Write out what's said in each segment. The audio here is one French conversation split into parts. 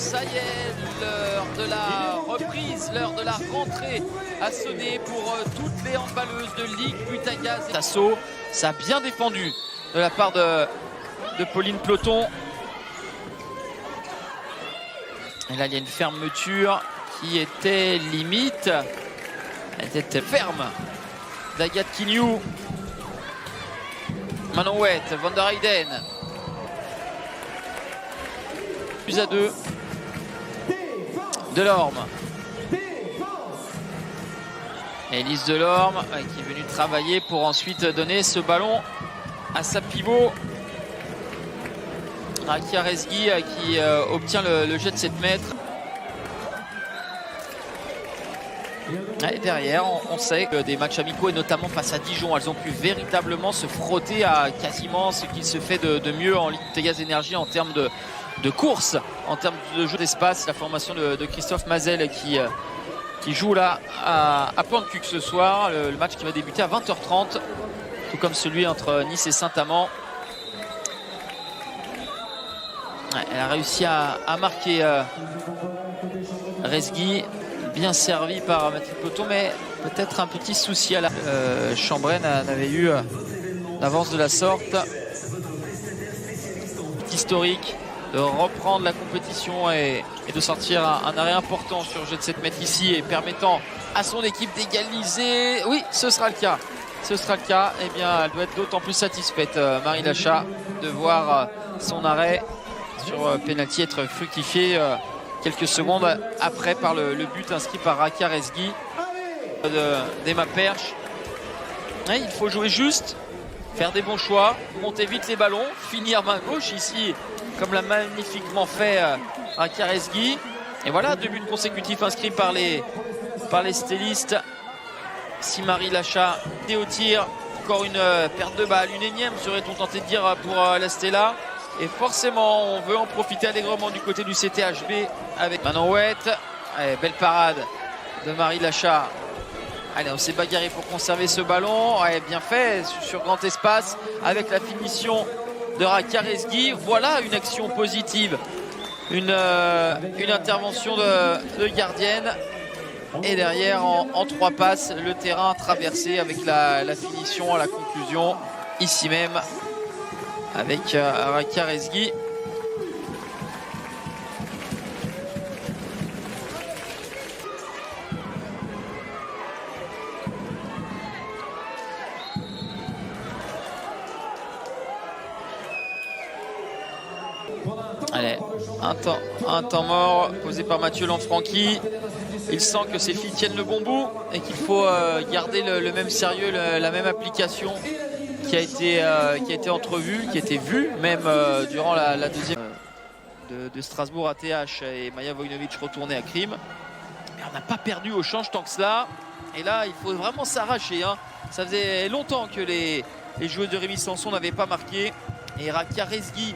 ça y est, l'heure de la reprise, l'heure de la rentrée a sonné pour toutes les handballeuses de Ligue Butagaz. Tasso, ça a bien défendu de la part de Pauline Ploton. Et là, il y a une fermeture qui était limite. Elle était ferme d'Agathe Quignou. Manon Wett, Van der Heyden. Plus à 2. Delorme. Élise Delorme qui est venue travailler pour ensuite donner ce ballon à sa pivot. Rakia Rezgui qui obtient le jet de 7 mètres. Et derrière, on sait que des matchs amicaux et notamment face à Dijon, elles ont pu véritablement se frotter à quasiment ce qu'il se fait de mieux en Ligue Butagaz Énergie en termes de course, en termes de jeu d'espace. La formation de Christophe Mazel qui joue là à Pointe-Cuq ce soir. Le match qui va débuter à 20h30, tout comme celui entre Nice et Saint-Amand. Elle a réussi à marquer Rezgui. Bien servi par Mathilde Ploton, mais peut-être un petit souci à la Chambrenne n'avait eu l'avance de la sorte. Historique de reprendre la compétition et de sortir un arrêt important sur jeu de 7 mètres ici et permettant à son équipe d'égaliser. Oui, ce sera le cas. Ce sera le cas. Eh bien, elle doit être d'autant plus satisfaite, Marie Lachat, de voir son arrêt sur pénalty être fructifié quelques secondes après par le but inscrit par Rakia Rezgui d'Emma Perche. Ouais, il faut jouer juste, faire des bons choix, monter vite les ballons, finir main gauche ici, comme l'a magnifiquement fait Rakia Rezgui. Et voilà, 2 buts consécutifs inscrits par les stylistes. Si Marie Lachat est au tir, encore une perte de balle, une énième serait-on tenté de dire pour la Stella. Et forcément, on veut en profiter allègrement du côté du CTHB avec Manon Wett. Allez, belle parade de Marie Lachat. Allez, on s'est bagarré pour conserver ce ballon. Allez, bien fait sur grand espace avec la finition de Rakia Rezgui. Voilà une action positive. Une intervention de gardienne. Et derrière, en 3 passes, le terrain traversé avec la finition à la conclusion. Ici même, avec Rakia Rezgui. Allez, un temps mort posé par Mathieu Lanfranchi. Il sent que ses filles tiennent le bon bout et qu'il faut garder le même sérieux, la même application qui a été entrevue, qui a été vue même durant la deuxième de Strasbourg à TH et Maja Vojnovic retournée à Crime. Mais on n'a pas perdu au change tant que cela. Et là, il faut vraiment s'arracher. Hein. Ça faisait longtemps que les joueurs de Rémi Sanson n'avaient pas marqué. Et Rakia Rezgui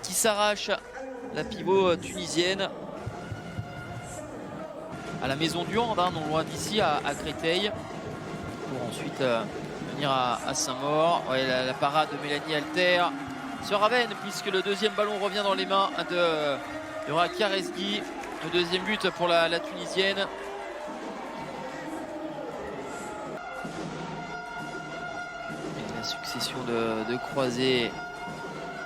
qui s'arrache, la pivot tunisienne. À la maison du hand, hein, non loin d'ici, à Créteil. Pour ensuite venir à Saint-Maur. Ouais, la parade de Mélanie Alter se ravenne puisque le deuxième ballon revient dans les mains de Rakia Rezgui. Le deuxième but pour la Tunisienne. Et la succession de croisés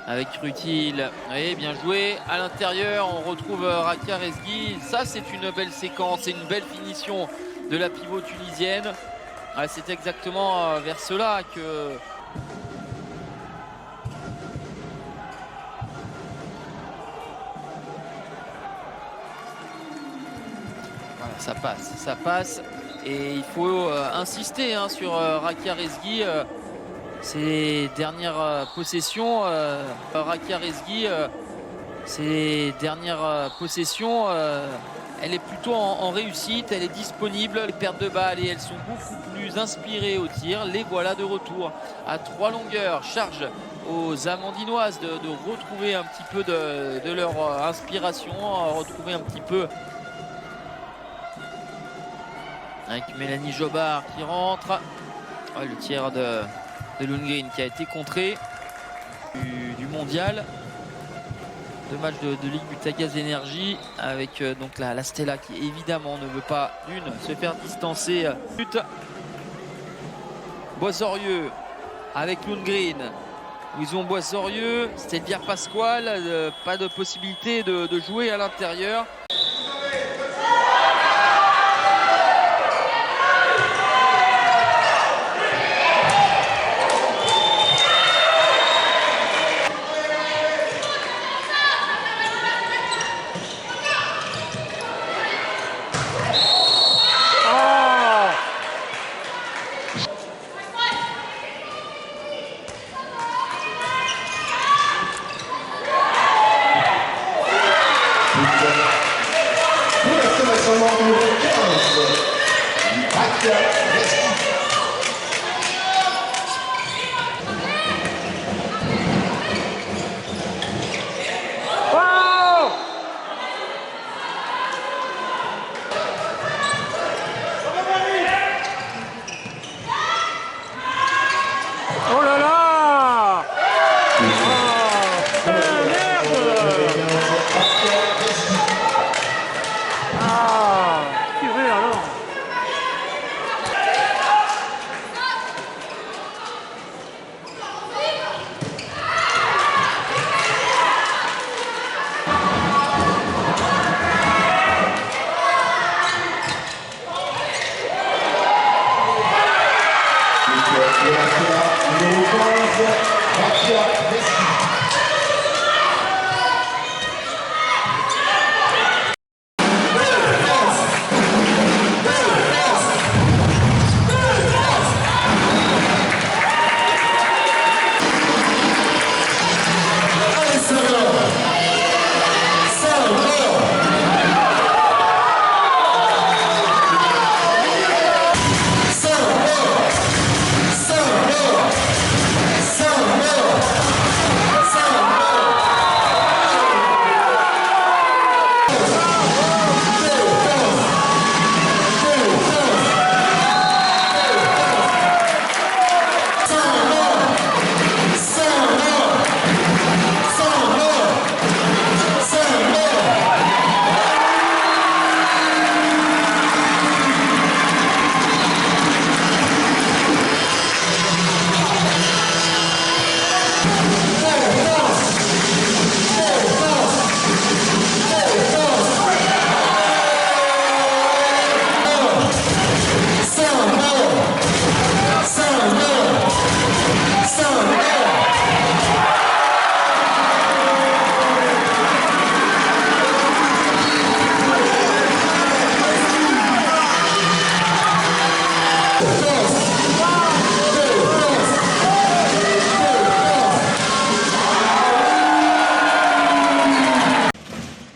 avec Rutil. Oui, bien joué. À l'intérieur, on retrouve Rakia Rezgui. Ça, c'est une belle séquence et une belle finition de la pivot tunisienne. C'est exactement vers cela que voilà, ça passe et il faut insister hein, sur Rakia Rezgui. Ses dernières possessions, Rakia Rezgui, ses dernières possessions, elle est plutôt en réussite, elle est disponible, les pertes de balles et elles sont beaucoup plus inspirées au tir. Les voilà de retour à 3 longueurs. Charge aux Amandinoises de retrouver un petit peu de leur inspiration, retrouver un petit peu avec Mélanie Jobard qui rentre. Le tir de Lundgren qui a été contré du mondial. deux matchs de Ligue Butagaz Énergie avec donc la Stella qui évidemment ne veut pas se faire distancer. Boissorieux avec Lundgren. Louison Boissorieux, Stelvière Pasquale, pas de possibilité de jouer à l'intérieur. Oh là là! Merde! Purée alors!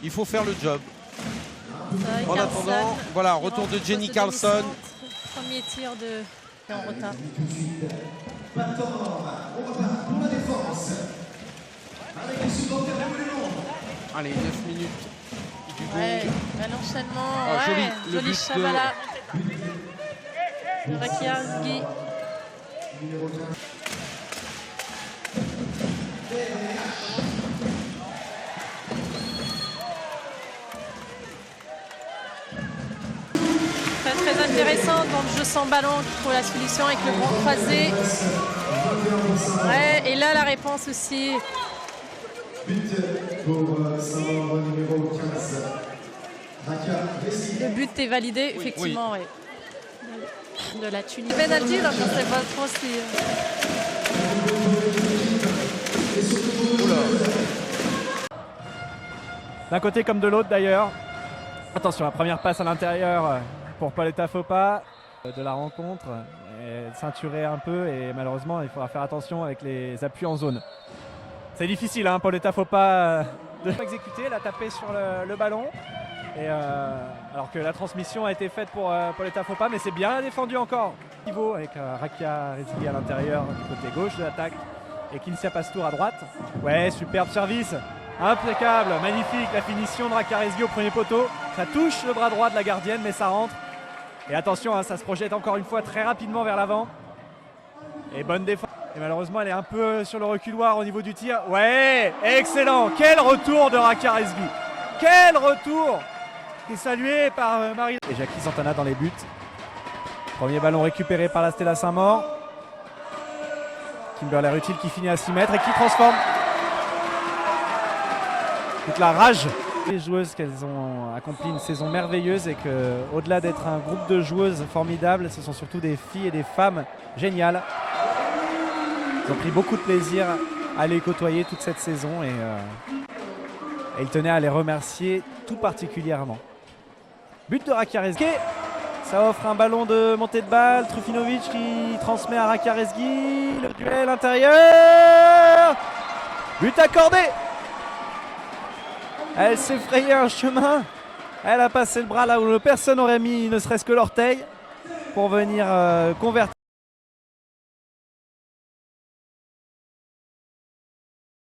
Il faut faire le job. En attendant, voilà, retour de Jenny Carlson. Premier tir en retard. Allez, 9 minutes. Ouais, un enchaînement. Ah, ouais, joli but Chavala. Rakiarski. Très intéressant dans le jeu sans ballon qui trouve la solution avec le grand croisé. Ouais, et là la réponse aussi. Le but est validé, effectivement, oui. De la Tunisie. Penalty, donc on ne sait pas trop si. D'un côté comme de l'autre d'ailleurs. Attention, la première passe à l'intérieur pour Pauletta Fopa de la rencontre. Ceinturé un peu et malheureusement il faudra faire attention avec les appuis en zone. C'est difficile, hein, Pauletta Fopa de exécuter, elle a tapé sur le ballon. Et alors que la transmission a été faite pour Pauletta Fopa, mais c'est bien défendu encore. Niveau avec Rakia Rezigui à l'intérieur du côté gauche de l'attaque et Kinsia Pastour à droite. Ouais, superbe service, impeccable, magnifique la finition de Rakia Rezigui au premier poteau. Ça touche le bras droit de la gardienne, mais ça rentre. Et attention, hein, ça se projette encore une fois très rapidement vers l'avant. Et bonne défense. Et malheureusement, elle est un peu sur le reculoir au niveau du tir. Ouais, excellent. Quel retour de Rakaresgi. Quel retour qui est salué par Marie. Et Jackie Santana dans les buts. Premier ballon récupéré par la Stella Saint-Maur. Kimberly Rutil qui finit à 6 mètres et qui transforme. Toute la rage. Les joueuses qu'elles ont accompli une saison merveilleuse et qu'au-delà d'être un groupe de joueuses formidables, ce sont surtout des filles et des femmes géniales. Ils ont pris beaucoup de plaisir à les côtoyer toute cette saison et ils tenaient à les remercier tout particulièrement. But de Rakaresgi. Ça offre un ballon de montée de balle. Trufinovic qui transmet à Rakaresgi. Le duel intérieur. But accordé. Elle s'est frayé un chemin. Elle a passé le bras là où personne n'aurait mis ne serait-ce que l'orteil pour venir convertir.